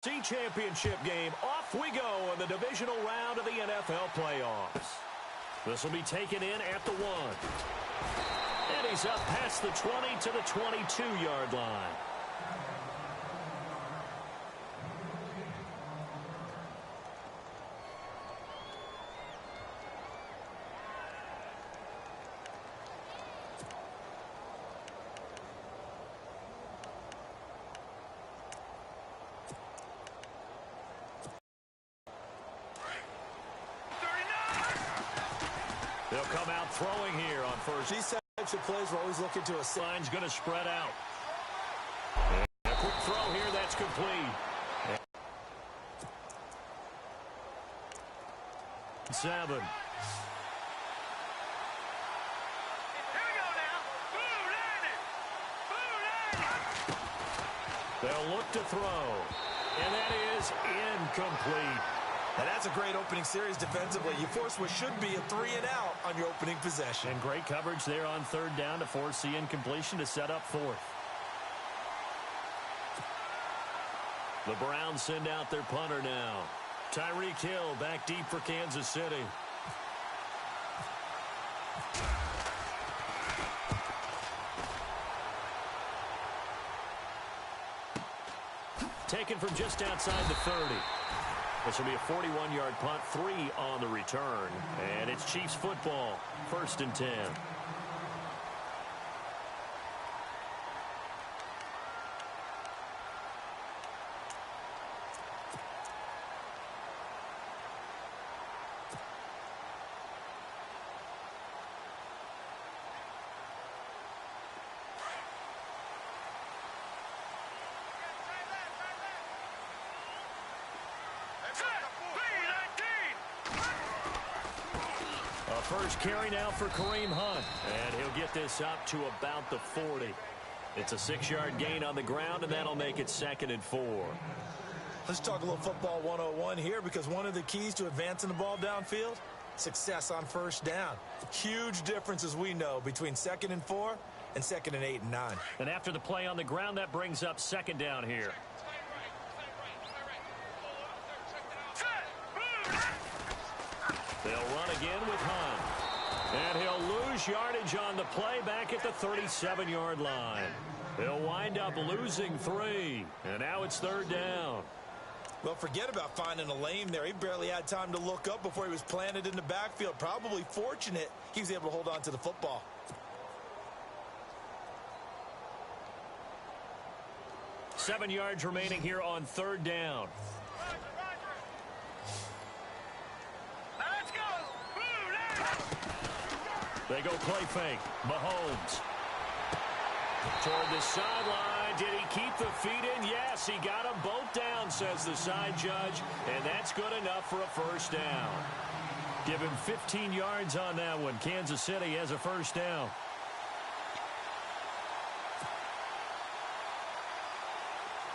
Championship game. Off we go in the divisional round of the NFL playoffs. This will be taken in at the 1. And he's up past the 20 to the 22-yard line. They'll come out throwing here on first. These types of plays, we're always looking to a line's going to spread out. And a quick throw here, that's complete. 7. Here we go now. They'll look to throw. And that is incomplete. And that's a great opening series defensively. You force what should be a 3-and-out on your opening possession. And great coverage there on third down to force the incompletion to set up fourth. The Browns send out their punter now. Tyreek Hill back deep for Kansas City. Taken from just outside the 30. This will be a 41-yard punt, 3 on the return. And it's Chiefs football, 1st and 10. First carry now for Kareem Hunt. And he'll get this up to about the 40. It's a 6-yard gain on the ground, and that'll make it 2nd and 4. Let's talk a little football 101 here, because one of the keys to advancing the ball downfield, success on first down. Huge difference, as we know, between 2nd and 4 and 2nd and 8 and 9. And after the play on the ground, that brings up 2nd down here. They'll run again with Hunt. And he'll lose yardage on the play back at the 37-yard line. He'll wind up losing 3. And now it's 3rd down. Well, forget about finding a lane there. He barely had time to look up before he was planted in the backfield. Probably fortunate he was able to hold on to the football. Seven yards remaining here on 3rd down. They go play fake. Mahomes. Toward the sideline. Did he keep the feet in? Yes, he got them both down, says the side judge. And that's good enough for a 1st down. Give him 15 yards on that one. Kansas City has a 1st down.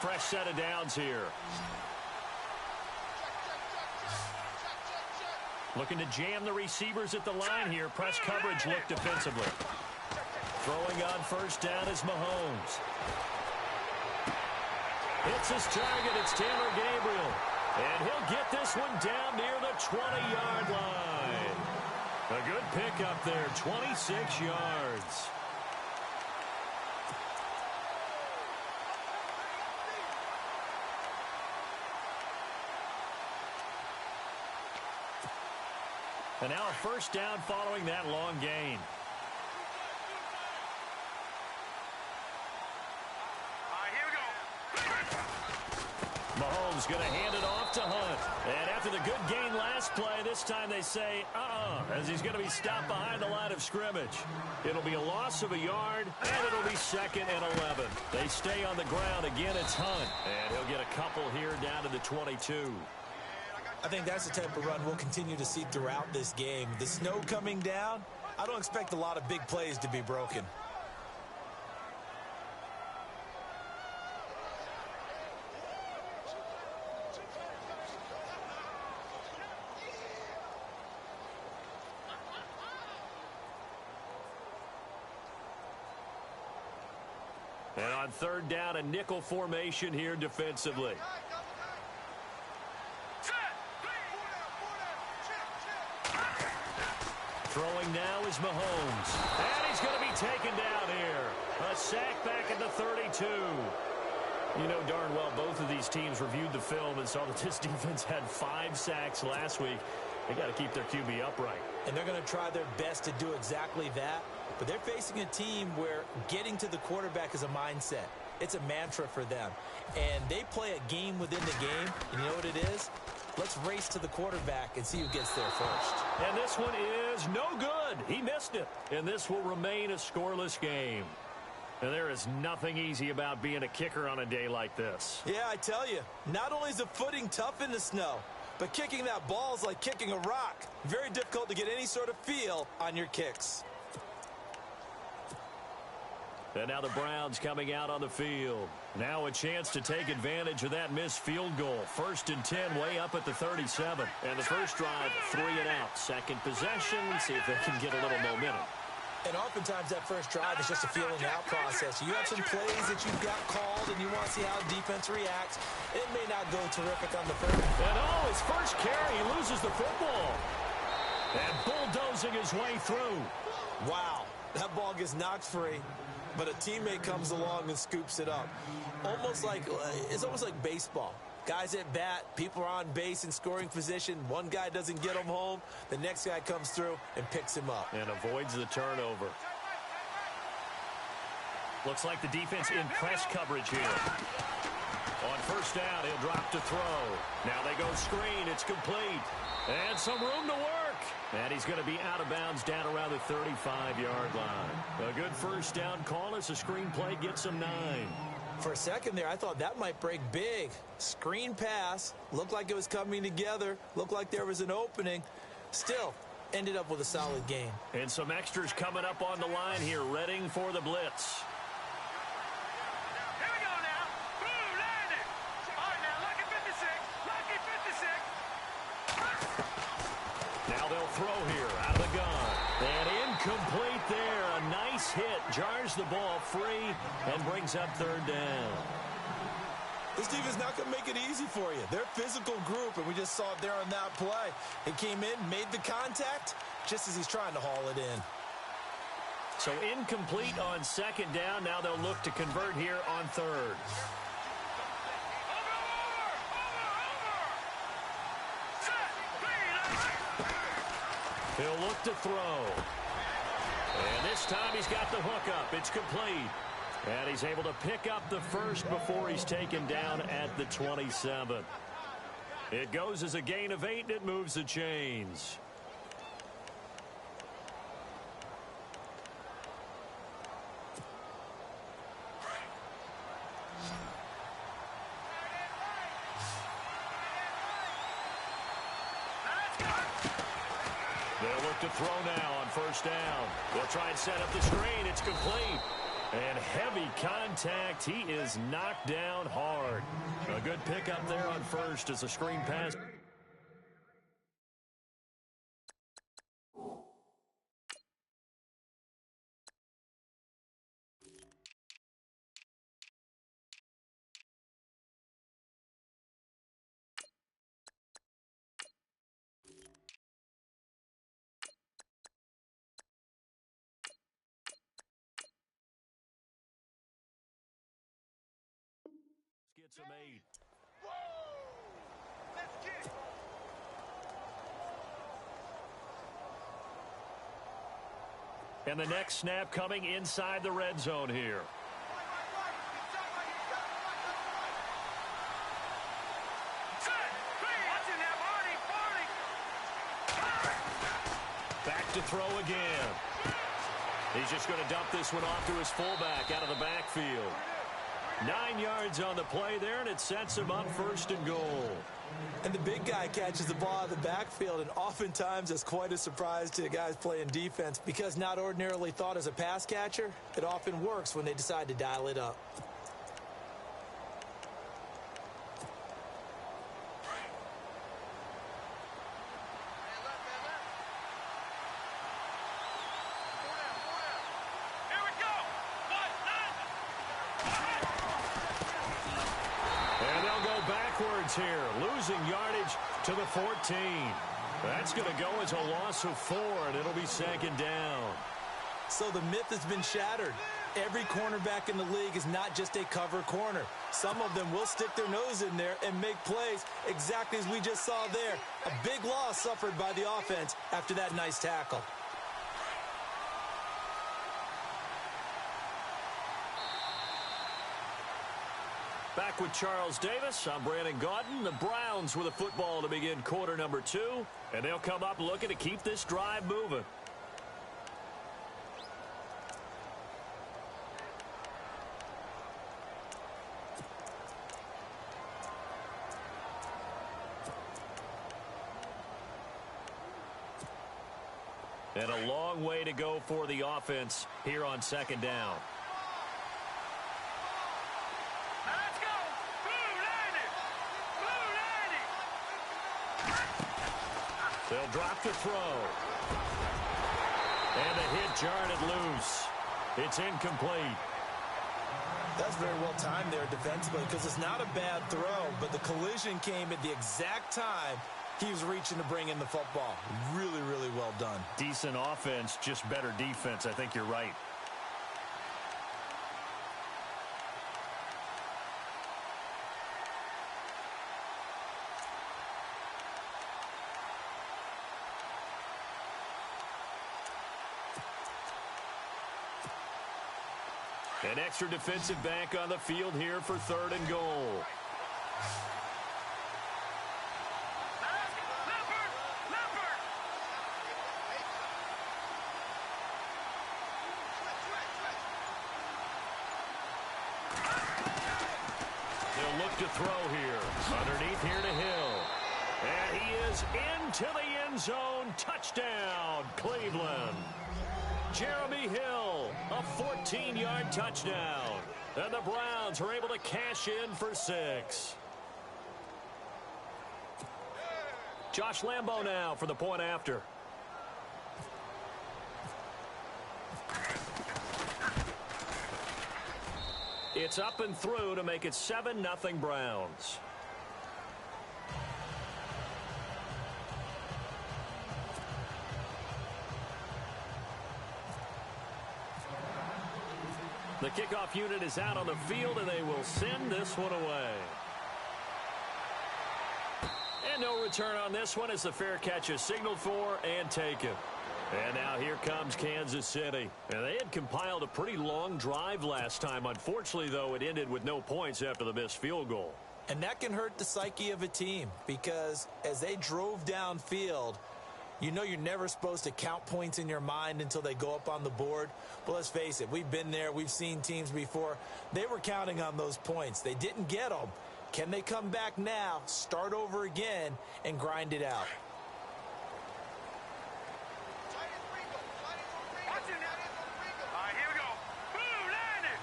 Fresh set of downs here. Looking to jam the receivers at the line here. Press coverage look defensively. Throwing on 1st down is Mahomes. Hits his target. It's Taylor Gabriel. And he'll get this one down near the 20-yard line. A good pickup there. 26 yards. And now a 1st down following that long gain. Here we go. Mahomes going to hand it off to Hunt. And after the good gain last play, this time they say, as he's going to be stopped behind the line of scrimmage. It'll be a loss of a yard, and it'll be 2nd and 11. They stay on the ground. Again, it's Hunt. And he'll get a couple here down to the 22. I think that's the type of run we'll continue to see throughout this game. The snow coming down, I don't expect a lot of big plays to be broken. And on 3rd down, a nickel formation here defensively. Throwing now is Mahomes. And he's going to be taken down here. A sack back at the 32. You know darn well both of these teams reviewed the film and saw that this defense had 5 sacks last week. They got to keep their QB upright. And they're going to try their best to do exactly that. But they're facing a team where getting to the quarterback is a mindset. It's a mantra for them. And they play a game within the game. And you know what it is? Let's race to the quarterback and see who gets there first. And this one is no good. He missed it. And this will remain a scoreless game. And there is nothing easy about being a kicker on a day like this. Yeah, I tell you, not only is the footing tough in the snow, but kicking that ball is like kicking a rock. Very difficult to get any sort of feel on your kicks. And now the Browns coming out on the field. Now a chance to take advantage of that missed field goal. 1st and 10 way up at the 37. And the first drive, 3 and out. Second possession, see if they can get a little momentum. And oftentimes that first drive is just a feeling out process. You have some plays that you've got called and you want to see how the defense reacts. It may not go terrific on the first. And his first carry, he loses the football. And bulldozing his way through. Wow, that ball gets knocked free, but a teammate comes along and scoops it up. It's almost like baseball. Guys at bat, people are on base in scoring position. One guy doesn't get him home. The next guy comes through and picks him up. And avoids the turnover. Looks like the defense in press coverage here. On first down, he'll drop to throw. Now they go screen. It's complete. And some room to work. And he's going to be out of bounds down around the 35-yard line. A good first down call as the screen play gets him 9. For a second there, I thought that might break big. Screen pass. Looked like it was coming together. Looked like there was an opening. Still, ended up with a solid game. And some extras coming up on the line here, readying for the blitz. Here we go now. Boom, landed. All right, now, lucky 56. Lucky 56. Now they'll throw here out of the gun. And incomplete there. A nice hit. Jars the ball free and brings up 3rd down. This team is not going to make it easy for you. They're a physical group, and we just saw it there on that play. He came in, made the contact, just as he's trying to haul it in. So incomplete on 2nd down. Now they'll look to convert here on 3rd. He'll look to throw. And this time he's got the hook up. It's complete. And he's able to pick up the first before he's taken down at the 27. It goes as a gain of 8, and it moves the chains. They'll look to throw now on first down. They'll try and set up the screen. It's complete. And heavy contact. He is knocked down hard. A good pickup there on first as a screen pass. Gets him 8. Let's get it. And the next snap coming inside the red zone here. Back to throw again. He's just going to dump this one off to his fullback out of the backfield. 9 yards on the play there, and it sets him up 1st and goal. And the big guy catches the ball out of the backfield, and oftentimes it's quite a surprise to the guys playing defense because not ordinarily thought as a pass catcher, it often works when they decide to dial it up. Here, losing yardage to the 14. That's going to go as a loss of 4, and it'll be second down. So the myth has been shattered. Every cornerback in the league is not just a cover corner. Some of them will stick their nose in there and make plays exactly as we just saw there. A big loss suffered by the offense after that nice tackle. Back with Charles Davis, I'm Brandon Gaudin. The Browns with a football to begin quarter number 2, and they'll come up looking to keep this drive moving. And a long way to go for the offense here on second down. Let's go! Blue landing! Blue landing! They'll drop the throw. And the hit jarred it loose. It's incomplete. That's very well timed there defensively because it's not a bad throw, but the collision came at the exact time he was reaching to bring in the football. Really, really well done. Decent offense, just better defense. I think you're right. An extra defensive back on the field here for 3rd and goal. They'll look to throw here. Underneath here to Hill. And he is into the end zone. Touchdown, Cleveland. Jeremy Hill, a 14-yard touchdown. And the Browns are able to cash in for 6. Josh Lambo now for the point after. It's up and through to make it 7-0 Browns. The kickoff unit is out on the field, and they will send this one away. And no return on this one as the fair catch is signaled for and taken. And now here comes Kansas City. And they had compiled a pretty long drive last time. Unfortunately, though, it ended with no points after the missed field goal. And that can hurt the psyche of a team because as they drove downfield, you know you're never supposed to count points in your mind until they go up on the board. But let's face it, we've been there. We've seen teams before. They were counting on those points. They didn't get them. Can they come back now, start over again, and grind it out? All right, here we go. Blue landing!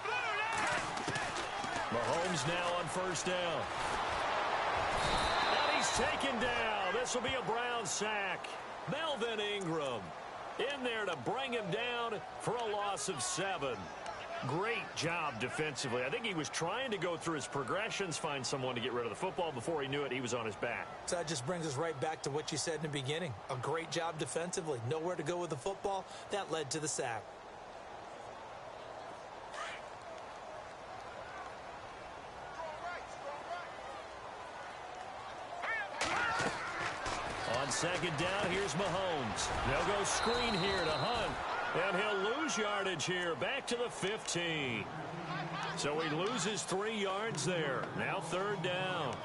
Blue landing! Mahomes now on 1st down. And he's taken down. This will be a Brown sack. Melvin Ingram in there to bring him down for a loss of 7. Great job defensively. I think he was trying to go through his progressions, find someone to get rid of the football. Before he knew it, he was on his back. So that just brings us right back to what you said in the beginning. A great job defensively. Nowhere to go with the football. That led to the sack. On 2nd down, here's Mahomes. They'll go screen here to Hunt. And he'll lose yardage here, back to the 15. So he loses 3 yards there. Now 3rd down.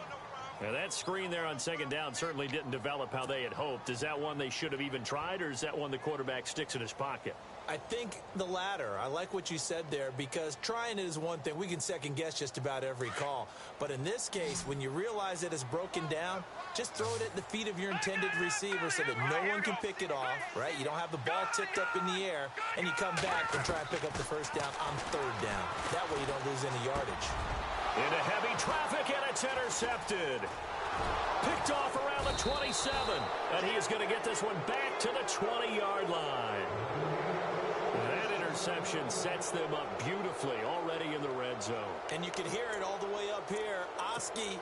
And that screen there on 2nd down certainly didn't develop how they had hoped. Is that one they should have even tried, or is that one the quarterback sticks in his pocket? I think the latter. I like what you said there because trying it is one thing. We can second guess just about every call. But in this case, when you realize that it's broken down, just throw it at the feet of your intended receiver so that no one can pick it off, right? You don't have the ball tipped up in the air, and you come back and try and pick up the 1st down on 3rd down. That way you don't lose any yardage. Into heavy traffic, and it's intercepted. Picked off around the 27, and he is going to get this one back to the 20-yard line. That interception sets them up beautifully already in the red zone. And you can hear it all the way up here. Oski,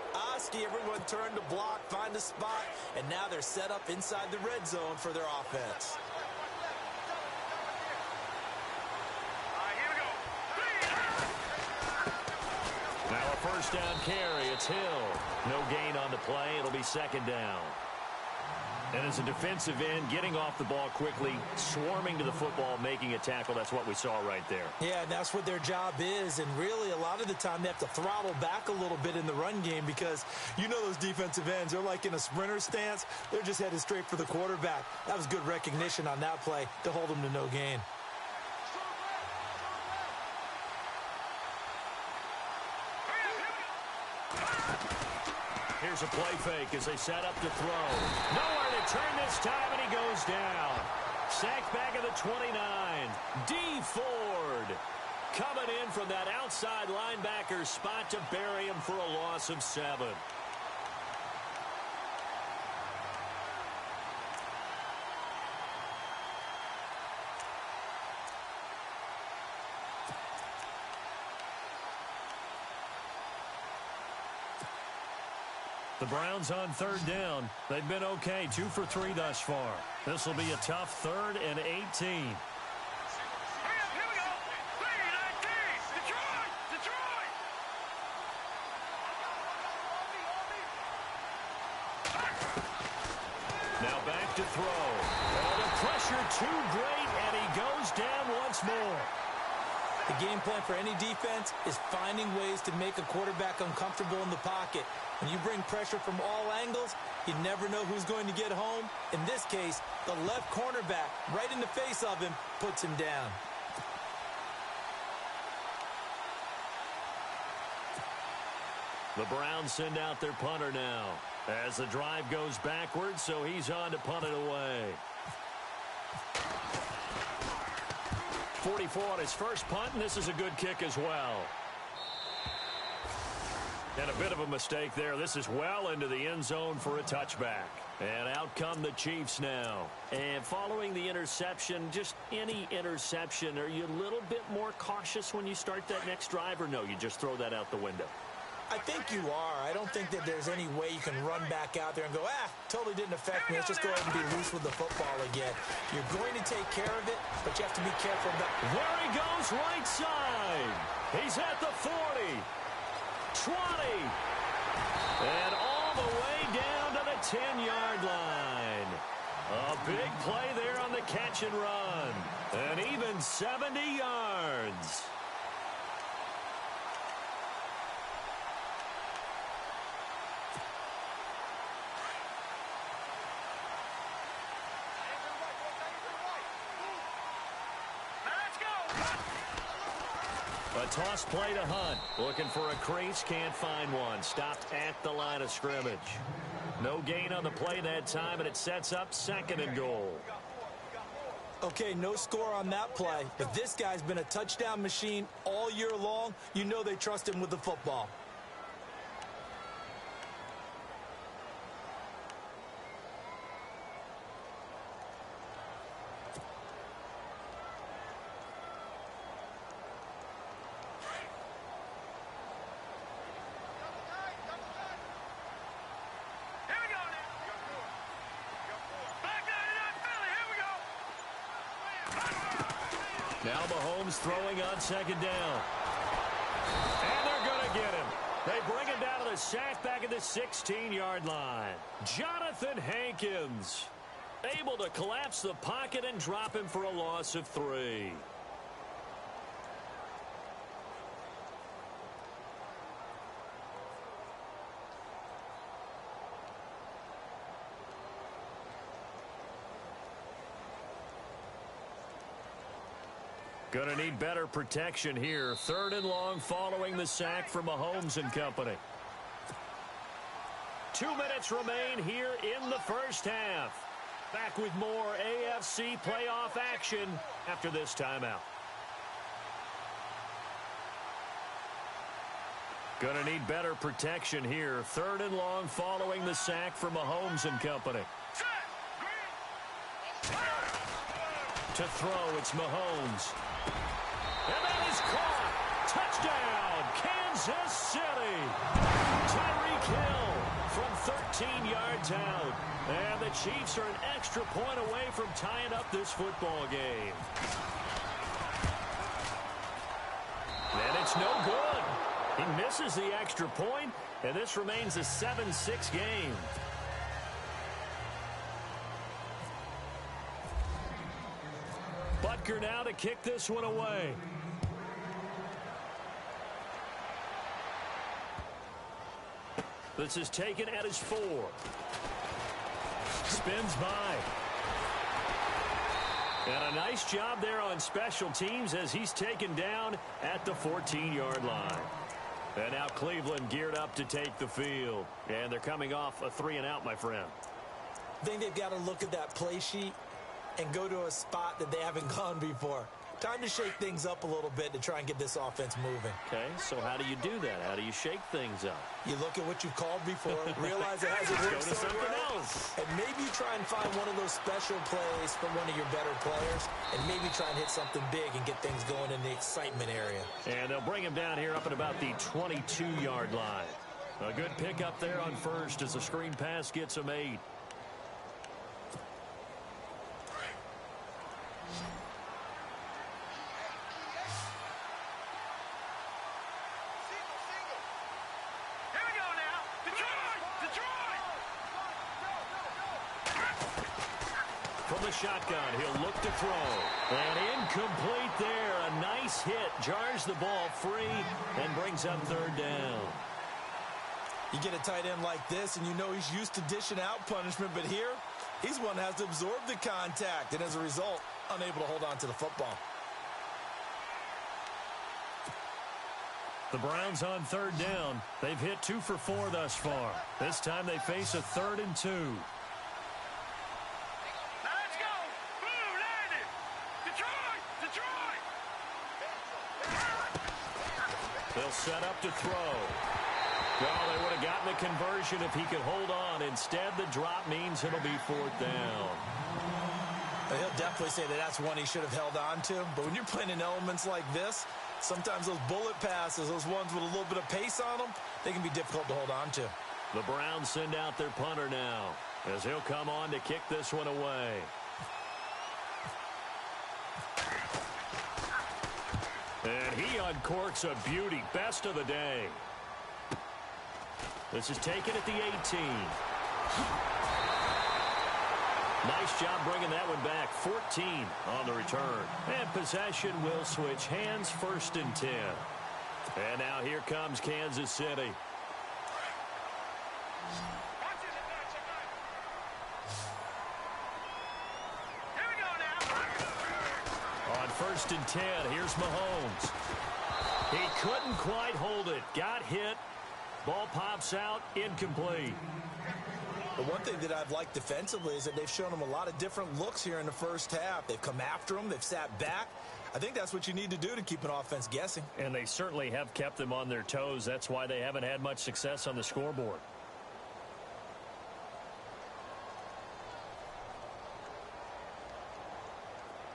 everyone turned to block, find a spot, and now they're set up inside the red zone for their offense. Now a first down carry. It's Hill. No gain on the play. It'll be second down. And as a defensive end, getting off the ball quickly, swarming to the football, making a tackle, that's what we saw right there. Yeah, and that's what their job is. And really, a lot of the time, they have to throttle back a little bit in the run game because you know those defensive ends, they're like in a sprinter stance. They're just headed straight for the quarterback. That was good recognition on that play to hold them to no gain. Here's a play fake as they set up to throw. Nowhere to turn this time, and he goes down. Sacked back at the 29. D. Ford coming in from that outside linebacker spot to bury him for a loss of 7. The Browns on third down. They've been okay, 2 for 3 thus far. This will be a tough 3rd and 18. Here we go. 3-19. Detroit. Now back to throw. Oh, the pressure too great, and he goes down once more. The game plan for any defense is finding ways to make a quarterback uncomfortable in the pocket. When you bring pressure from all angles, you never know who's going to get home. In this case, the left cornerback, right in the face of him, puts him down. The Browns send out their punter now as the drive goes backwards, so he's on to punt it away. 44 on his first punt, and this is a good kick as well. And a bit of a mistake there. This is well into the end zone for a touchback. And out come the Chiefs now. And following the interception, just any interception, are you a little bit more cautious when you start that next drive, or no, you just throw that out the window? I think you are. I don't think that there's any way you can run back out there and go, totally didn't affect me. Let's just go ahead and be loose with the football again. You're going to take care of it, but you have to be careful. There he goes, right side. He's at the 40, 20, and all the way down to the 10-yard line. A big play there on the catch and run. And even 70 yards. A toss play to Hunt. Looking for a crease, can't find one. Stopped at the line of scrimmage. No gain on the play that time, and it sets up 2nd and goal. Okay, no score on that play, but this guy's been a touchdown machine all year long. You know they trust him with the football. Now Mahomes throwing on 2nd down. And they're going to get him. They bring him down to the sack back at the 16-yard line. Jonathan Hankins able to collapse the pocket and drop him for a loss of 3. Going to need better protection here. 3rd and long following the sack from Mahomes and company. 2 minutes remain here in the first half. Back with more AFC playoff action after this timeout. Going to need better protection here. 3rd and long following the sack from Mahomes and company. To throw, it's Mahomes. And that is caught. Touchdown, Kansas City. Tyreek Hill from 13 yards out. And the Chiefs are an extra point away from tying up this football game. And it's no good. He misses the extra point, and this remains a 7-6 game. Butker now to kick this one away. This is taken at his 4. Spins by. And a nice job there on special teams as he's taken down at the 14-yard line. And now Cleveland geared up to take the field. And they're coming off a 3-and-out, my friend. I think they've got to look at that play sheet and go to a spot that they haven't gone before. Time to shake things up a little bit to try and get this offense moving. Okay, so how do you do that? How do you shake things up? You look at what you've called before, realize it hasn't worked so well, and maybe you try and find one of those special plays from one of your better players, and maybe try and hit something big and get things going in the excitement area. And they'll bring him down here up at about the 22-yard line. A good pickup there on first as the screen pass gets him 8. From the shotgun, he'll look to throw. And incomplete there. A nice hit. Jars the ball free and brings up 3rd down. You get a tight end like this, and you know he's used to dishing out punishment, but here, he's one that has to absorb the contact, and as a result, unable to hold on to the football. The Browns on 3rd down. They've hit 2 for 4 thus far. This time they face a 3rd and 2. They'll set up to throw. Well, they would have gotten the conversion if he could hold on. Instead, the drop means it'll be 4th down. He'll definitely say that that's one he should have held on to. But when you're playing in elements like this, sometimes those bullet passes, those ones with a little bit of pace on them, they can be difficult to hold on to. The Browns send out their punter now as he'll come on to kick this one away. And he uncorks a beauty. Best of the day. This is taken at the 18. Nice job bringing that one back. 14 on the return. And possession will switch hands, 1st and 10. And now here comes Kansas City. On 1st and 10, here's Mahomes. He couldn't quite hold it. Got hit. Ball pops out. Incomplete. The one thing that I've liked defensively is that they've shown him a lot of different looks here in the first half. They've come after him. They've sat back. I think that's what you need to do to keep an offense guessing. And they certainly have kept them on their toes. That's why they haven't had much success on the scoreboard.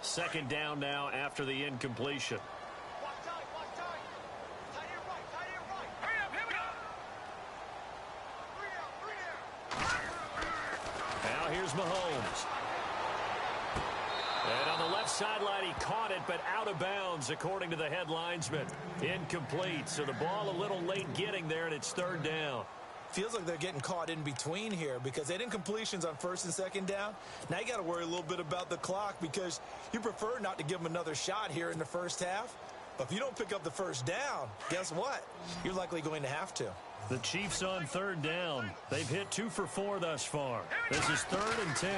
Second down now after the incompletion. Now here's Mahomes. And on the left sideline, he caught it, but out of bounds, according to the head linesman. Incomplete, so the ball a little late getting there, and it's 3rd down. Feels like they're getting caught in between here because they did incompletions on 1st and 2nd down. Now you got to worry a little bit about the clock because you prefer not to give them another shot here in the first half. But if you don't pick up the 1st down, guess what? You're likely going to have to. The Chiefs on 3rd down. They've hit 2 for 4 thus far. This is 3rd and 10.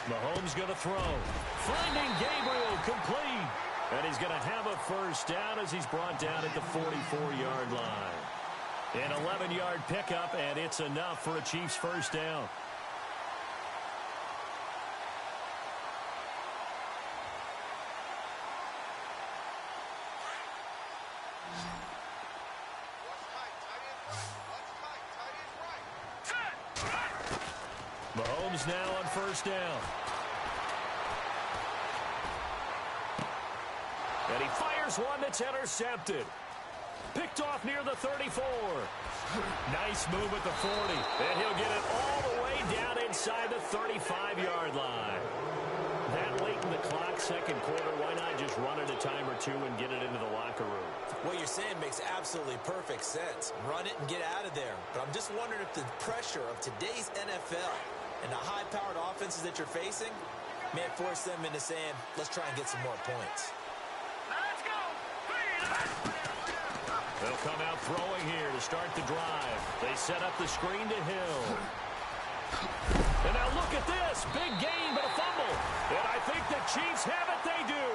Mahomes going to throw. Finding Gabriel complete. And he's going to have a 1st down as he's brought down at the 44-yard line. An 11-yard pickup, and it's enough for a Chiefs 1st down. Mahomes now on 1st down. And he fires one that's intercepted. Picked off near the 34. Nice move at the 40. And he'll get it all the way down inside the 35-yard line. That late in the clock, second quarter, why not just run it a time or two and get it into the locker room? What you're saying makes absolutely perfect sense. Run it and get out of there. But I'm just wondering if the pressure of today's NFL and the high-powered offenses that you're facing may force them into saying, let's try and get some more points. Let's go. They'll come out throwing here to start the drive. They set up the screen to Hill. And now look at this. Big gain, but a fumble. And I think the Chiefs have it. They do.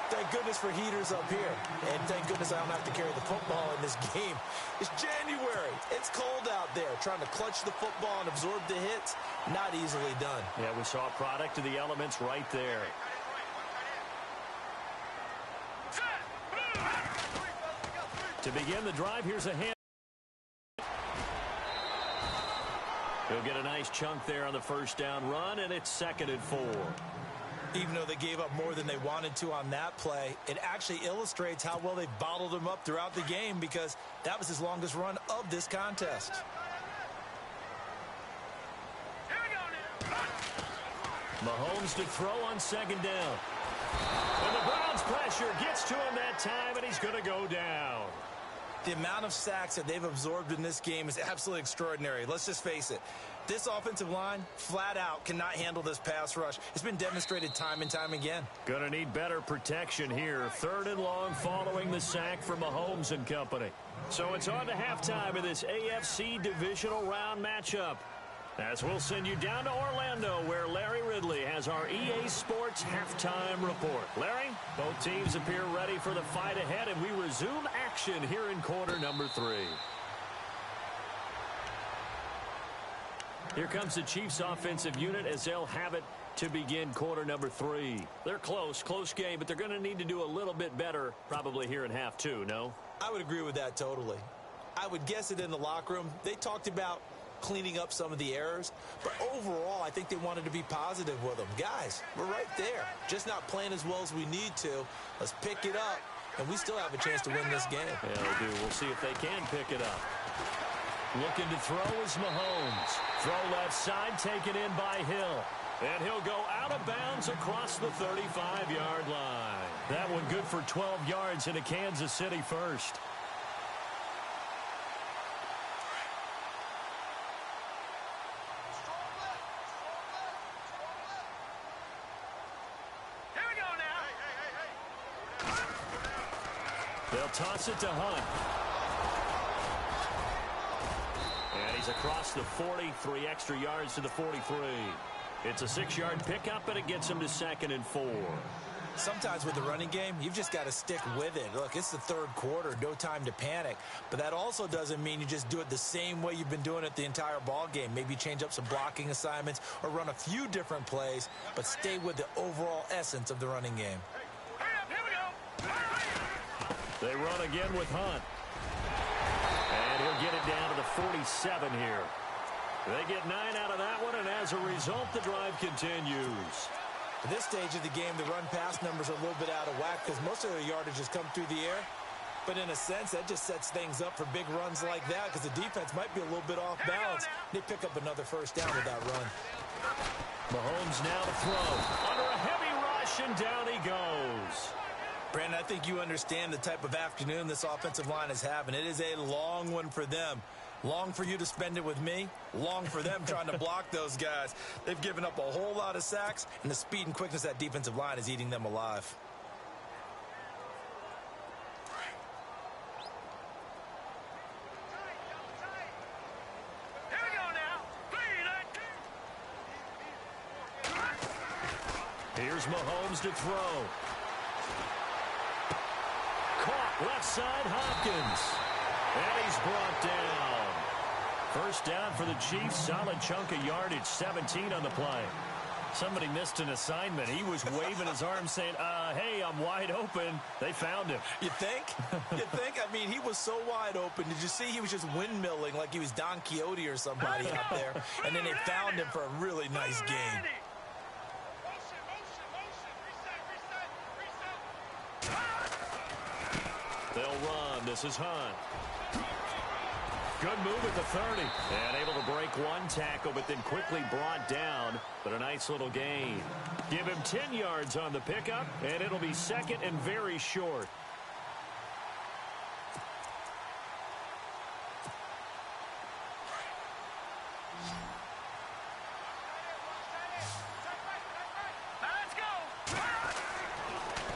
Thank goodness for heaters up here. And thank goodness I don't have to carry the football in this game. It's January. It's cold out there. Trying to clutch the football and absorb the hits, not easily done. Yeah, we saw a product of the elements right there. To begin the drive, here's a hand. He'll get a nice chunk there on the first down run, and it's 2nd and 4. Even though they gave up more than they wanted to on that play, it actually illustrates how well they bottled him up throughout the game because that was his longest run of this contest. Mahomes to throw on 2nd down. And the Browns pressure gets to him that time, and he's going to go down. The amount of sacks that they've absorbed in this game is absolutely extraordinary. Let's just face it. This offensive line, flat out, cannot handle this pass rush. It's been demonstrated time and time again. Going to need better protection here. 3rd and long following the sack from Mahomes and company. So it's on to halftime of this AFC divisional round matchup. As we'll send you down to Orlando, where Larry Ridley has our EA Sports halftime report. Larry, both teams appear ready for the fight ahead, and we resume action here in quarter number 3. Here comes the Chiefs offensive unit as they'll have it to begin quarter number 3. They're close game, but they're going to need to do a little bit better probably here in half 2, no? I would agree with that totally. I would guess it in the locker room. They talked about cleaning up some of the errors, but overall I think they wanted to be positive with them. Guys, we're right there, just not playing as well as we need to. Let's pick it up, and we still have a chance to win this game. Yeah, they do. We'll see if they can pick it up. Looking to throw is Mahomes. Throw left side, taken in by Hill. And he'll go out of bounds across the 35-yard line. That one good for 12 yards into Kansas City first. They'll toss it to Hunt. And he's across the 40, 3 extra yards to the 43. It's a 6-yard pickup, and it gets him to 2nd and 4. Sometimes with the running game, you've just got to stick with it. Look, it's the 3rd quarter, no time to panic. But that also doesn't mean you just do it the same way you've been doing it the entire ball game. Maybe change up some blocking assignments or run a few different plays, but stay with the overall essence of the running game. They run again with Hunt. And he'll get it down to the 47 here. They get 9 out of that one, and as a result, the drive continues. At this stage of the game, the run-pass numbers are a little bit out of whack because most of their yardage has come through the air. But in a sense, that just sets things up for big runs like that because the defense might be a little bit off balance. They pick up another first down with that run. Mahomes now to throw. Under a heavy rush, and down he goes. Brandon, I think you understand the type of afternoon this offensive line is having. It is a long one for them. Long for you to spend it with me. Long for them trying to block those guys. They've given up a whole lot of sacks, and the speed and quickness of that defensive line is eating them alive. Here's Mahomes to throw. Caught left side, Hopkins. And he's brought down. First down for the Chiefs. Solid chunk of yardage, 17 on the play. Somebody missed an assignment. He was waving his arm saying, hey, I'm wide open. They found him. You think? You think? I mean, he was so wide open. Did you see he was just windmilling like he was Don Quixote or somebody out there? And then they found him for a really nice game. this is Hunt. Good move at the 30. And able to break one tackle, but then quickly brought down. But a nice little gain. Give him 10 yards on the pickup, and it'll be second and very short.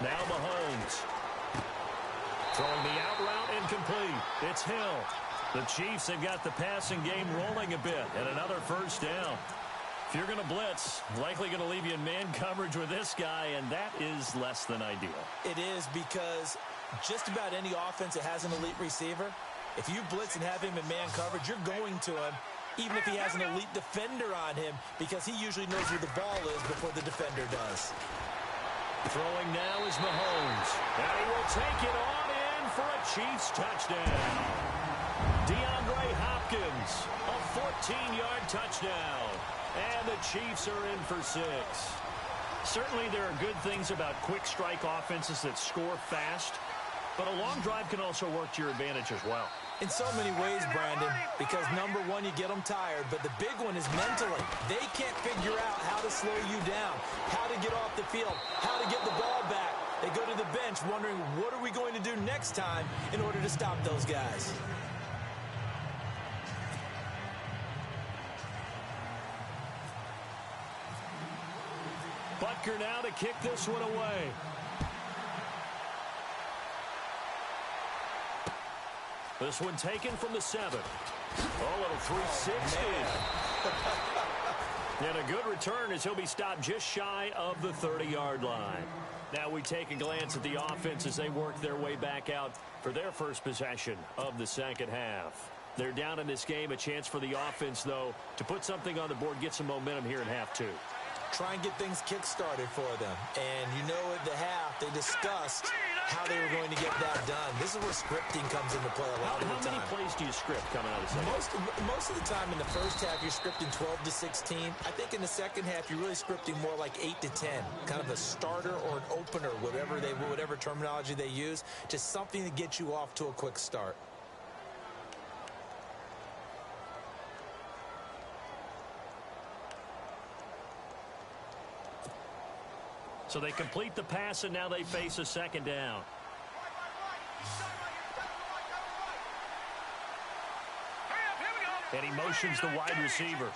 Now Mahomes. Throwing the out route incomplete. It's Hill. The Chiefs have got the passing game rolling a bit, and another first down. If you're going to blitz, likely going to leave you in man coverage with this guy, and that is less than ideal. It is, because just about any offense that has an elite receiver, if you blitz and have him in man coverage, you're going to him, even if he has an elite defender on him, because he usually knows where the ball is before the defender does. Throwing now is Mahomes. And he will take it on in for a Chiefs touchdown. DeAndre Hopkins, a 14-yard touchdown. And the Chiefs are in for 6. Certainly there are good things about quick strike offenses that score fast, but a long drive can also work to your advantage as well. In so many ways, Brandon, because number one, you get them tired, but the big one is mentally. They can't figure out how to slow you down, how to get off the field, how to get the ball back. They go to the bench wondering, what are we going to do next time in order to stop those guys? Butker now to kick this one away. This one taken from the 7. Oh, little 360. And a good return as he'll be stopped just shy of the 30-yard line. Now we take a glance at the offense as they work their way back out for their first possession of the second half. They're down in this game. A chance for the offense, though, to put something on the board, get some momentum here in half 2. Try and get things kick-started for them. And you know at the half, they discussed how they were going to get that done. This is where scripting comes into play a lot of the time. How many plays do you script coming out of the second? Most of the time in the first half, you're scripting 12 to 16. I think in the second half, you're really scripting more like 8 to 10. Kind of a starter or an opener, whatever terminology they use. Just something to get you off to a quick start. So they complete the pass, and now they face a second down. And he motions the wide receiver.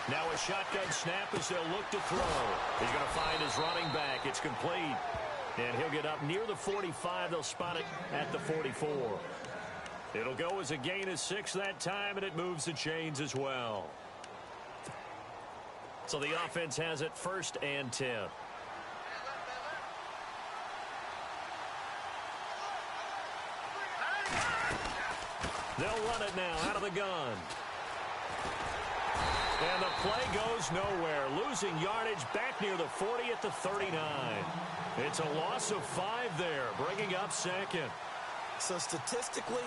Now a shotgun snap as they'll look to throw. He's going to find his running back. It's complete. And he'll get up near the 45. They'll spot it at the 44. It'll go as a gain of 6 that time, and it moves the chains as well. So the offense has it 1st and 10. They'll run it now out of the gun. And the play goes nowhere. Losing yardage back near the 40 at the 39. It's a loss of 5 there, bringing up 2nd. So statistically,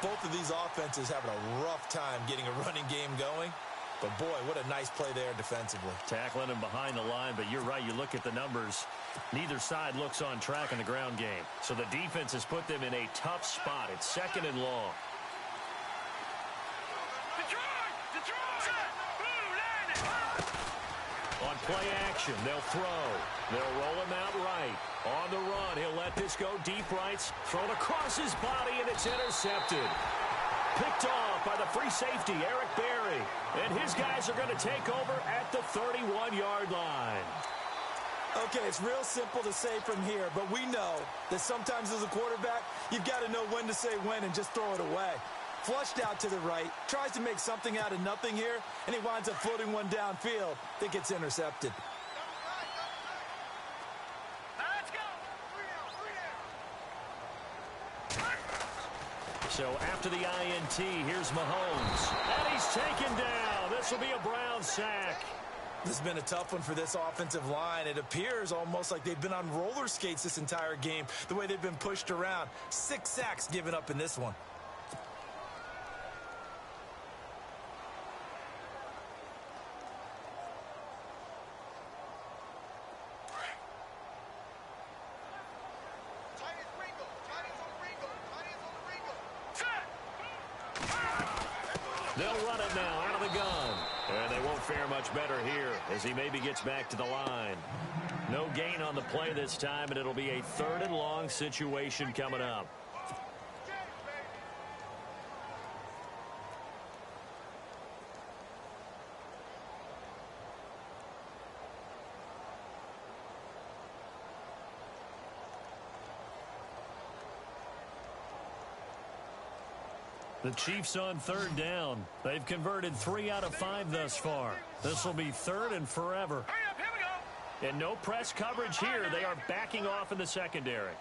both of these offenses having a rough time getting a running game going. But, boy, what a nice play there defensively. Tackling him behind the line, but you're right. You look at the numbers. Neither side looks on track in the ground game. So the defense has put them in a tough spot. It's 2nd and long. On play action, they'll throw. They'll roll him out right. On the run, he'll let this go deep right. Thrown across his body, and it's intercepted. Picked off by the free safety, Eric Berry. And his guys are going to take over at the 31-yard line. Okay, it's real simple to say from here, but we know that sometimes as a quarterback, you've got to know when to say when and just throw it away. Flushed out to the right, tries to make something out of nothing here, and he winds up floating one downfield. I think it's intercepted. So after the INT, here's Mahomes. And he's taken down. This will be a Brown sack. This has been a tough one for this offensive line. It appears almost like they've been on roller skates this entire game, the way they've been pushed around. 6 sacks given up in this one. They'll run it now out of the gun. And they won't fare much better here as he maybe gets back to the line. No gain on the play this time, and it'll be a 3rd and long situation coming up. The Chiefs on 3rd down. They've converted 3 out of 5 thus far. This will be 3rd and forever. Hurry up, here we go. And no press coverage here. They are backing off in the secondary.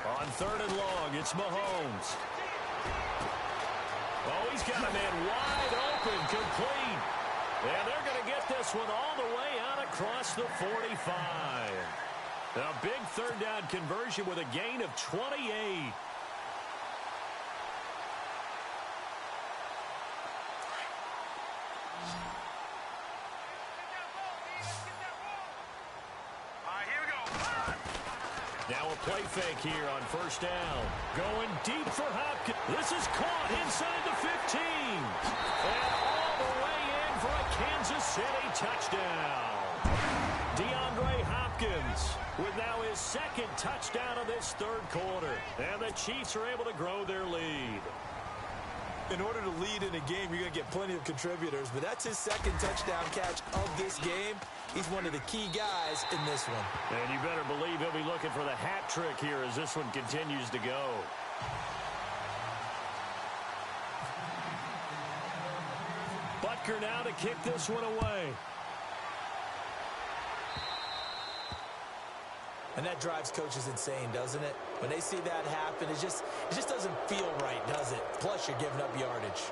On 3rd and long, it's Mahomes. Oh, he's got a man wide open, complete. And they're going to get this one all the way out across the 45. A big 3rd down conversion with a gain of 28. Now a play fake here on 1st down. Going deep for Hopkins. This is caught inside the 15. And all the way in for a Kansas City touchdown. DeAndre Hopkins with now his 2nd touchdown of this 3rd quarter. And the Chiefs are able to grow their lead. In order to lead in a game, you're going to get plenty of contributors, but that's his 2nd touchdown catch of this game. He's one of the key guys in this one. And you better believe he'll be looking for the hat trick here as this one continues to go. Butker now to kick this one away. And that drives coaches insane, doesn't it? When they see that happen, it just doesn't feel right, does it? Plus, you're giving up yardage.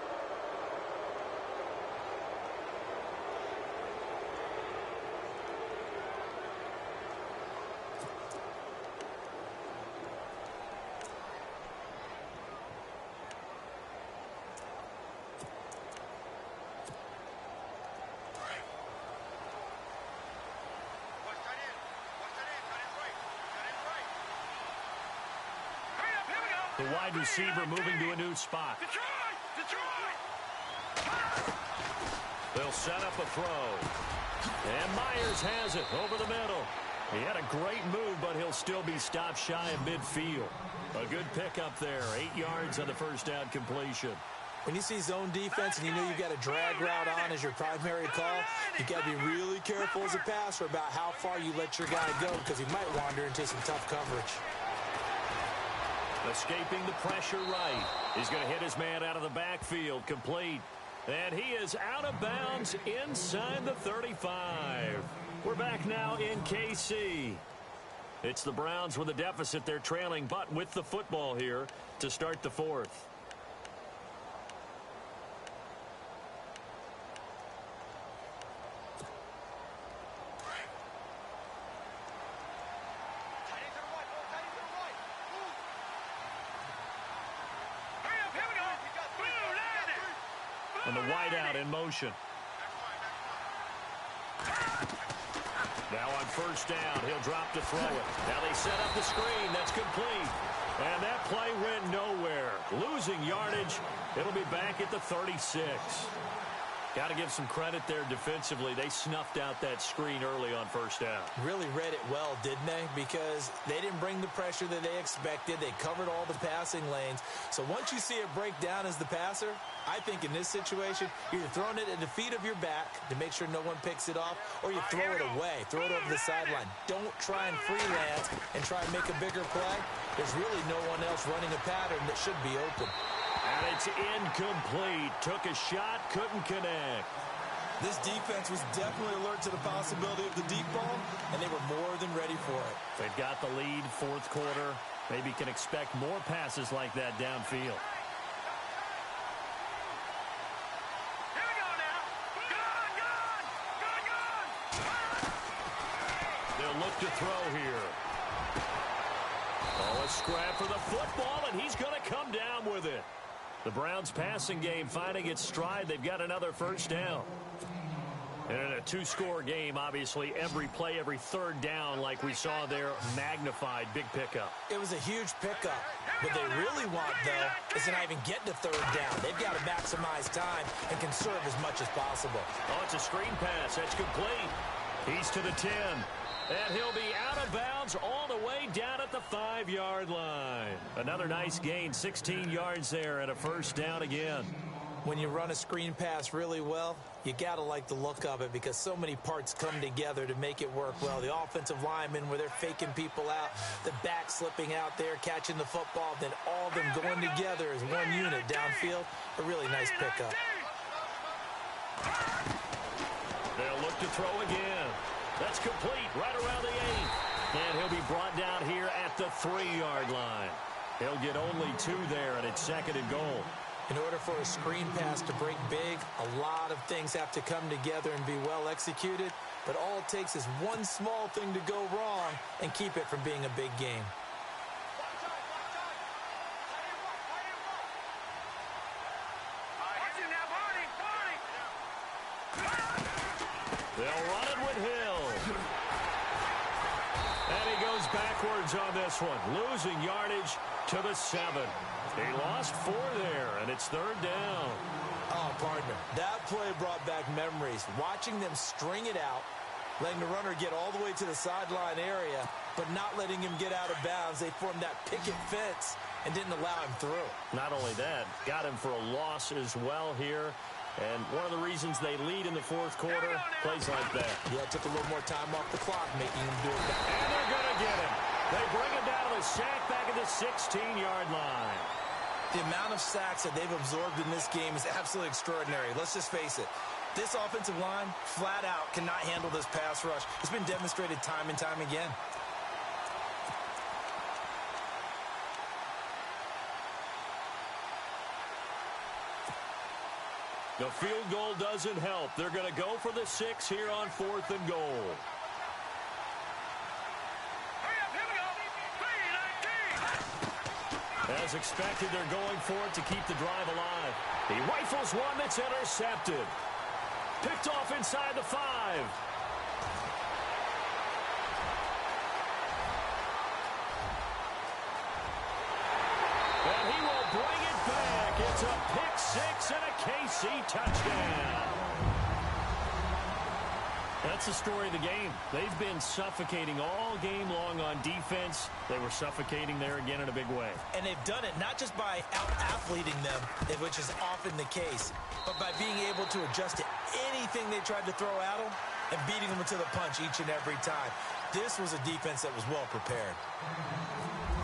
The wide receiver moving to a new spot. They'll set up a throw. And Myers has it over the middle. He had a great move, but he'll still be stopped shy of midfield. A good pickup there. 8 yards on the 1st down completion. When you see zone defense and you know you've got a drag route on as your primary call, you got to be really careful as a passer about how far you let your guy go because he might wander into some tough coverage. Escaping the pressure right. He's going to hit his man out of the backfield. Complete. And he is out of bounds inside the 35. We're back now in KC. It's the Browns with a deficit. They're trailing, but with the football here to start the 4th. And the wideout in motion. Now on 1st down, he'll drop to throw it. Now they set up the screen. That's complete. And that play went nowhere. Losing yardage. It'll be back at the 36. Got to give some credit there defensively. They snuffed out that screen early on 1st down. Really read it well, didn't they? Because they didn't bring the pressure that they expected. They covered all the passing lanes. So once you see it break down as the passer, I think in this situation, you're throwing it at the feet of your back to make sure no one picks it off, or you throw it away, throw it over the sideline. Don't try and freelance and try and make a bigger play. There's really no one else running a pattern that should be open. And it's incomplete. Took a shot, couldn't connect. This defense was definitely alert to the possibility of the deep ball, and they were more than ready for it. They've got the lead, 4th quarter. Maybe can expect more passes like that downfield. Look to throw here. Oh, a scrap for the football, and he's going to come down with it. The Browns passing game finding its stride. They've got another 1st down. And in a two-score game, obviously, every play, every third down, like we saw there, magnified, big pickup. It was a huge pickup. What they really want, though, is to not even get to third down. They've got to maximize time and conserve as much as possible. Oh, it's a screen pass. That's complete. He's to the 10. And he'll be out of bounds all the way down at the 5-yard line. Another nice gain, 16 yards there and a first down again. When you run a screen pass really well, you got to like the look of it because so many parts come together to make it work well. The offensive linemen, where they're faking people out, the back slipping out there, catching the football, then all of them going together as one unit downfield. A really nice pickup. They'll look to throw again. That's complete right around the 8. And he'll be brought down here at the 3-yard line. He'll get only 2 there, and it's 2nd and goal. In order for a screen pass to break big, a lot of things have to come together and be well executed. But all it takes is one small thing to go wrong and keep it from being a big game. They'll run it with Hill. And he goes backwards on this one, losing yardage to the 7. He lost 4 there, and it's 3rd down. Oh, partner, that play brought back memories. Watching them string it out, letting the runner get all the way to the sideline area, but not letting him get out of bounds. They formed that picket fence and didn't allow him through. Not only that, got him for a loss as well here. And one of the reasons they lead in the 4th quarter, plays like that. Yeah, it took a little more time off the clock, making him do it back. And they're going to get him. They bring him down to the sack back at the 16-yard line. The amount of sacks that they've absorbed in this game is absolutely extraordinary. Let's just face it. This offensive line, flat out, cannot handle this pass rush. It's been demonstrated time and time again. The field goal doesn't help. They're going to go for the 6 here on 4th and goal. As expected, they're going for it to keep the drive alive. He rifles one that's intercepted. Picked off inside the 5. And he will bring it back. It's a pick 6 and a KC touchdown. That's the story of the game. They've been suffocating all game long on defense. They were suffocating there again in a big way. And they've done it not just by out-athleting them, which is often the case, but by being able to adjust to anything they tried to throw at them and beating them to the punch each and every time. This was a defense that was well prepared.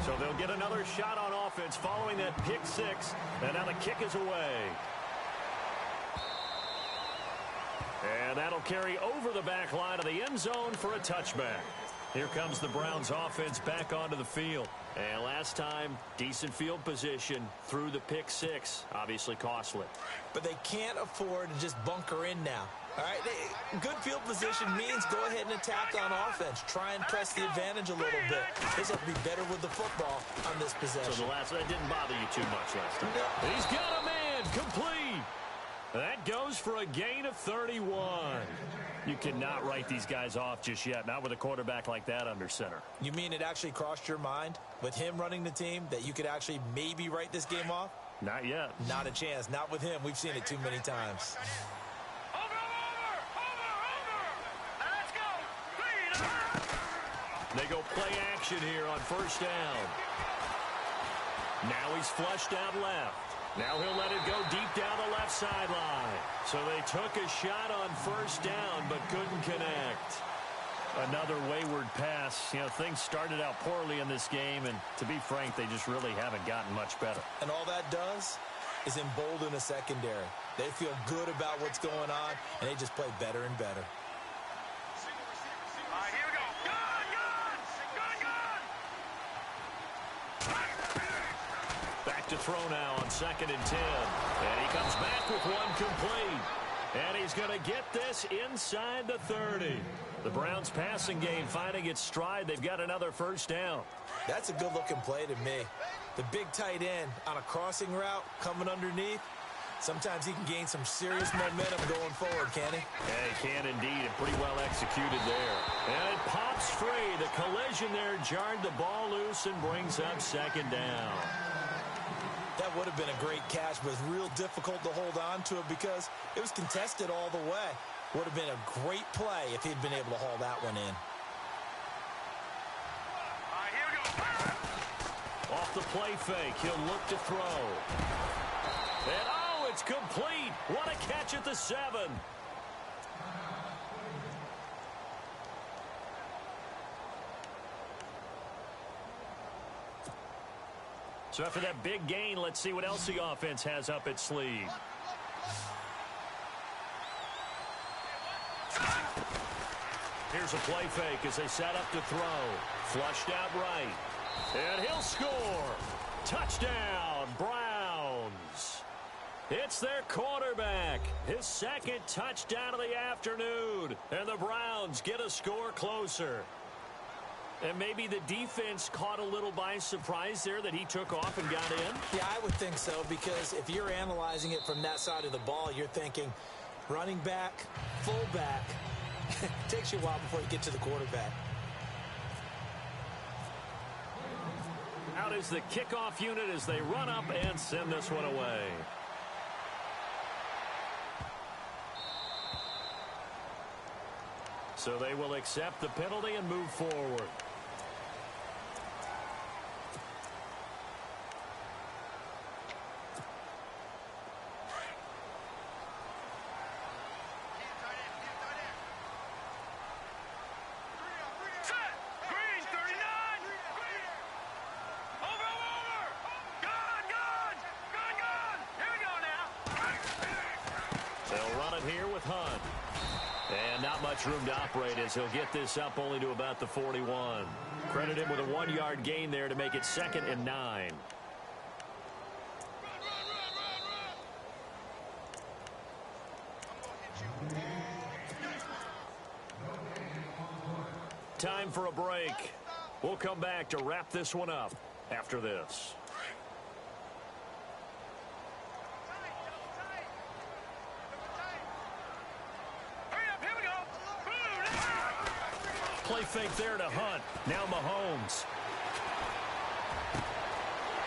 So they'll get another shot on offense following that pick 6, and now the kick is away. And that'll carry over the back line of the end zone for a touchback. Here comes the Browns offense back onto the field. And last time, decent field position through the pick 6. Obviously costly. But they can't afford to just bunker in now. All right, good field position means go ahead and attack on offense. Try and press the advantage a little bit. They just have to be better with the football on this possession. So that didn't bother you too much last time. No. He's got a man, complete. That goes for a gain of 31. You cannot write these guys off just yet, not with a quarterback like that under center. You mean it actually crossed your mind with him running the team that you could actually maybe write this game off? Not yet. Not a chance. Not with him. We've seen it too many times. They go play action here on first down. Now he's flushed out left. Now he'll let it go deep down the left sideline. So they took a shot on first down but couldn't connect. Another wayward pass. You know, things started out poorly in this game, and to be frank, they just really haven't gotten much better. And all that does is embolden a secondary. They feel good about what's going on, and they just play better and better. Back to throw now on 2nd and 10. And he comes back with one complete. And he's going to get this inside the 30. The Browns passing game finding its stride. They've got another first down. That's a good-looking play to me. The big tight end on a crossing route coming underneath. Sometimes he can gain some serious momentum going forward, can he? Yeah, he can indeed, and pretty well executed there. And it pops free. The collision there jarred the ball loose and brings up second down. That would have been a great catch, but it's real difficult to hold on to it because it was contested all the way. Would have been a great play if he'd been able to haul that one in. All right, here we go. Off the play fake, he'll look to throw. And oh, it's complete. What a catch at the 7. So after that big gain, let's see what else the offense has up its sleeve. Here's a play fake as they set up to throw. Flushed out right. And he'll score. Touchdown, Browns. It's their quarterback. His second touchdown of the afternoon. And the Browns get a score closer. And maybe the defense caught a little by surprise there that he took off and got in? Yeah, I would think so, because if you're analyzing it from that side of the ball, you're thinking running back, fullback. Takes you a while before you get to the quarterback. Out is the kickoff unit as they run up and send this one away. So they will accept the penalty and move forward. Room to operate as he'll get this up only to about the 41. Credit him with a 1-yard gain there to make it 2nd and 9. Time for a break. We'll come back to wrap this one up after this. Play fake there to Hunt. Now Mahomes.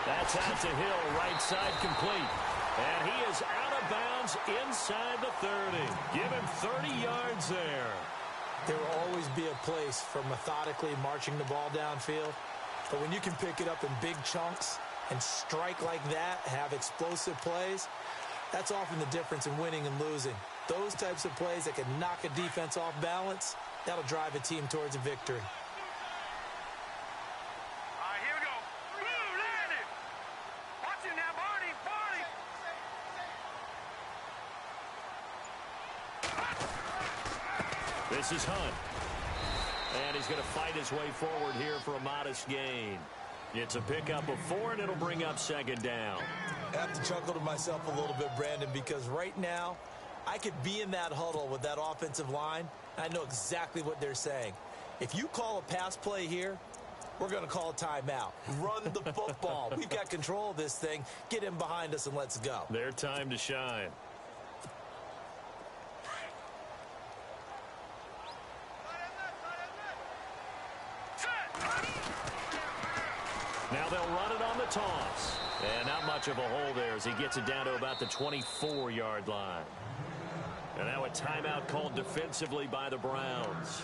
That's out to Hill, right side complete. And he is out of bounds inside the 30. Give him 30 yards there. There will always be a place for methodically marching the ball downfield. But when you can pick it up in big chunks and strike like that, have explosive plays, that's often the difference in winning and losing. Those types of plays that can knock a defense off balance, that'll drive a team towards a victory. All right, here we go. Blue landed. Watch him now, Barney. Barney. This is Hunt. And he's going to fight his way forward here for a modest gain. It's a pickup of 4, and it'll bring up 2nd down. I have to chuckle to myself a little bit, Brandon, because right now, I could be in that huddle with that offensive line. I know exactly what they're saying. If you call a pass play here, we're going to call a timeout. Run the football. We've got control of this thing. Get in behind us and let's go. Their time to shine. Now they'll run it on the toss. And not much of a hole there as he gets it down to about the 24-yard line. And now a timeout called defensively by the Browns.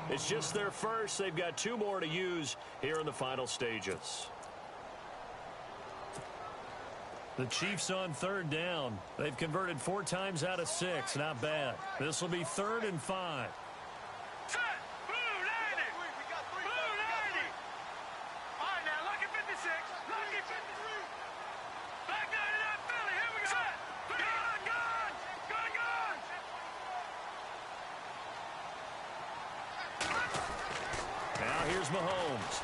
It's just their first. They've got 2 more to use here in the final stages. The Chiefs on 3rd down. They've converted 4 times out of 6. Not bad. This will be 3rd and 5. Mahomes.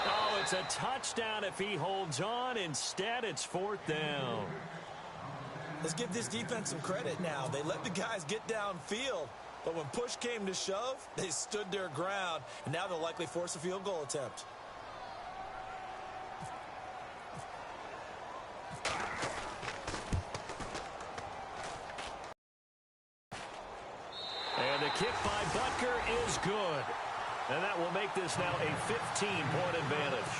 Oh, it's a touchdown if he holds on. Instead, it's 4th down. Let's give this defense some credit now. They let the guys get downfield, but when push came to shove, they stood their ground, and now they'll likely force a field goal attempt. good. And that will make this now a 15-point advantage.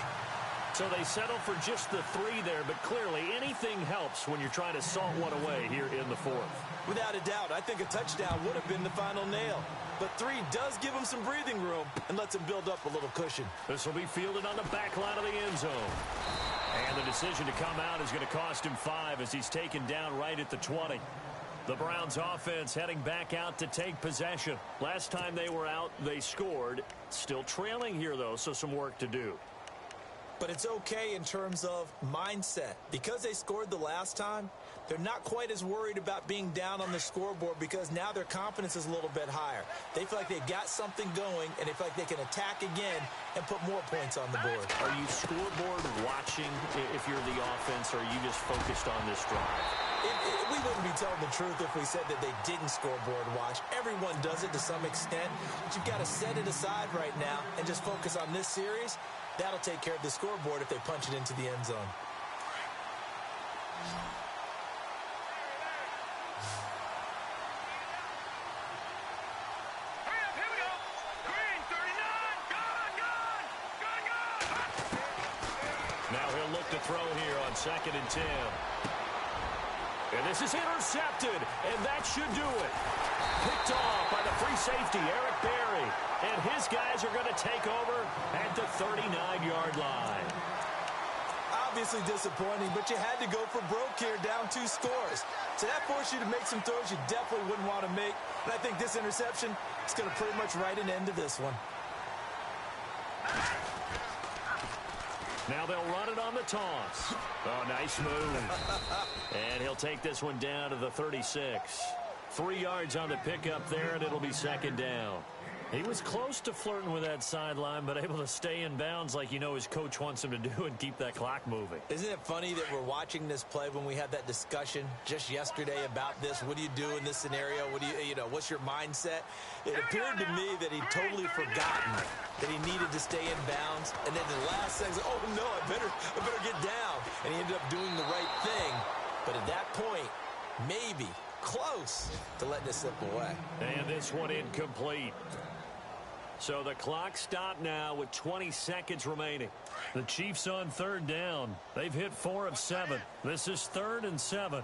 So they settle for just the 3 there, but clearly anything helps when you're trying to salt one away here in the 4th. Without a doubt, I think a touchdown would have been the final nail. But 3 does give him some breathing room and lets him build up a little cushion. This will be fielded on the back line of the end zone. And the decision to come out is going to cost him 5 as he's taken down right at the 20. The Browns offense heading back out to take possession. Last time they were out, they scored. Still trailing here, though, so some work to do. But it's okay in terms of mindset. Because they scored the last time, they're not quite as worried about being down on the scoreboard because now their confidence is a little bit higher. They feel like they've got something going, and they feel like they can attack again and put more points on the board. Are you scoreboard watching if you're the offense, or are you just focused on this drive? We wouldn't be telling the truth if we said that they didn't scoreboard watch. Everyone does it to some extent, but you've got to set it aside right now and just focus on this series. That'll take care of the scoreboard if they punch it into the end zone. Hurry up, here we go. Green, 39, gone. Now he'll look to throw here on 2nd and 10. And this is intercepted, and that should do it. Picked off by the free safety, Eric Berry. And his guys are going to take over at the 39-yard line. Obviously disappointing, but you had to go for broke here, down 2 scores. So that forced you to make some throws you definitely wouldn't want to make. And I think this interception is going to pretty much write an end to this one. Now they'll run it on the toss. Oh, nice move. And he'll take this one down to the 36. 3 yards on the pickup there, and it'll be 2nd down. He was close to flirting with that sideline, but able to stay in bounds like you know his coach wants him to do and keep that clock moving. Isn't it funny that we're watching this play when we had that discussion just yesterday about this? What do you do in this scenario? What do you know, what's your mindset? It appeared to me that he'd totally forgotten that he needed to stay in bounds. And then the last second, oh no, I better get down. And he ended up doing the right thing. But at that point, maybe close to letting it slip away. And this one incomplete. So the clock stopped now with 20 seconds remaining. The Chiefs on 3rd down. They've hit 4 of 7. This is 3rd and 7.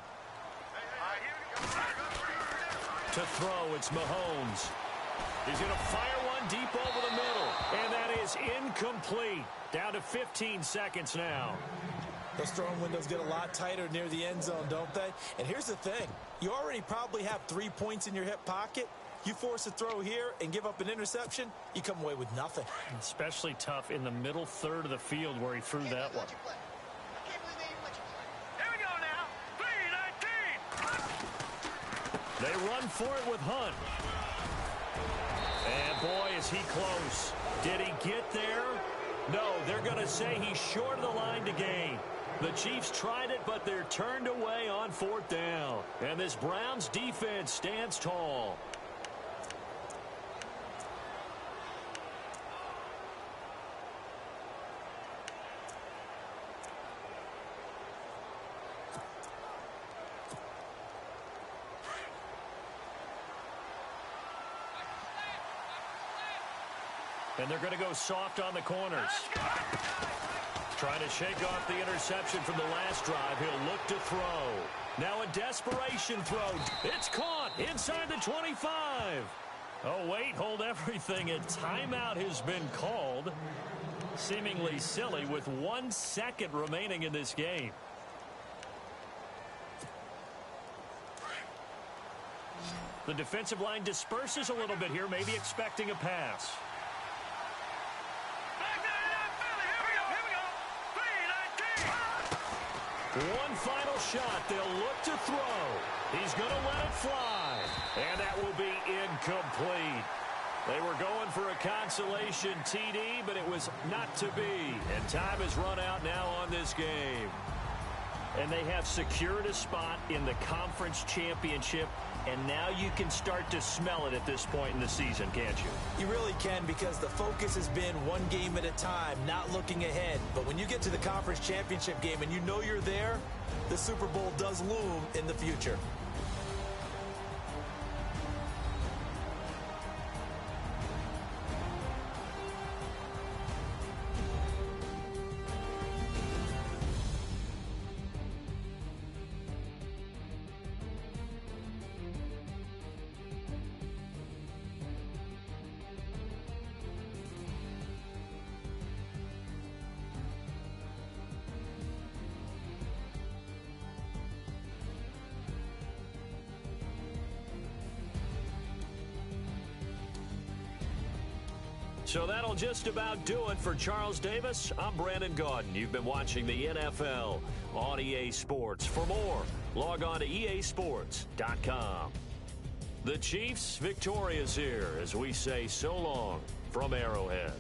To throw, it's Mahomes. He's going to fire one deep over the middle. And that is incomplete. Down to 15 seconds now. Those throwing windows get a lot tighter near the end zone, don't they? And here's the thing. You already probably have 3 points in your hip pocket. You force a throw here and give up an interception, you come away with nothing. Especially tough in the middle third of the field where he threw that one. Here we go now. 3-19. They run for it with Hunt. And boy, is he close. Did he get there? No, they're going to say he's short of the line to gain. The Chiefs tried it, but they're turned away on 4th down. And this Browns defense stands tall. And they're going to go soft on the corners. Trying to shake off the interception from the last drive. He'll look to throw. Now a desperation throw. It's caught inside the 25. Oh, wait, hold everything. A timeout has been called. Seemingly silly with 1 second remaining in this game. The defensive line disperses a little bit here, maybe expecting a pass. One final shot. They'll look to throw. He's going to let it fly. And that will be incomplete. They were going for a consolation TD, but it was not to be. And time has run out now on this game. And they have secured a spot in the conference championship. And now you can start to smell it at this point in the season, can't you? You really can, because the focus has been one game at a time, not looking ahead. But when you get to the conference championship game and you know you're there, the Super Bowl does loom in the future. So that'll just about do it for Charles Davis. I'm Brandon Gaudin. You've been watching the NFL on EA Sports. For more, log on to easports.com. The Chiefs victorious here as we say so long from Arrowhead.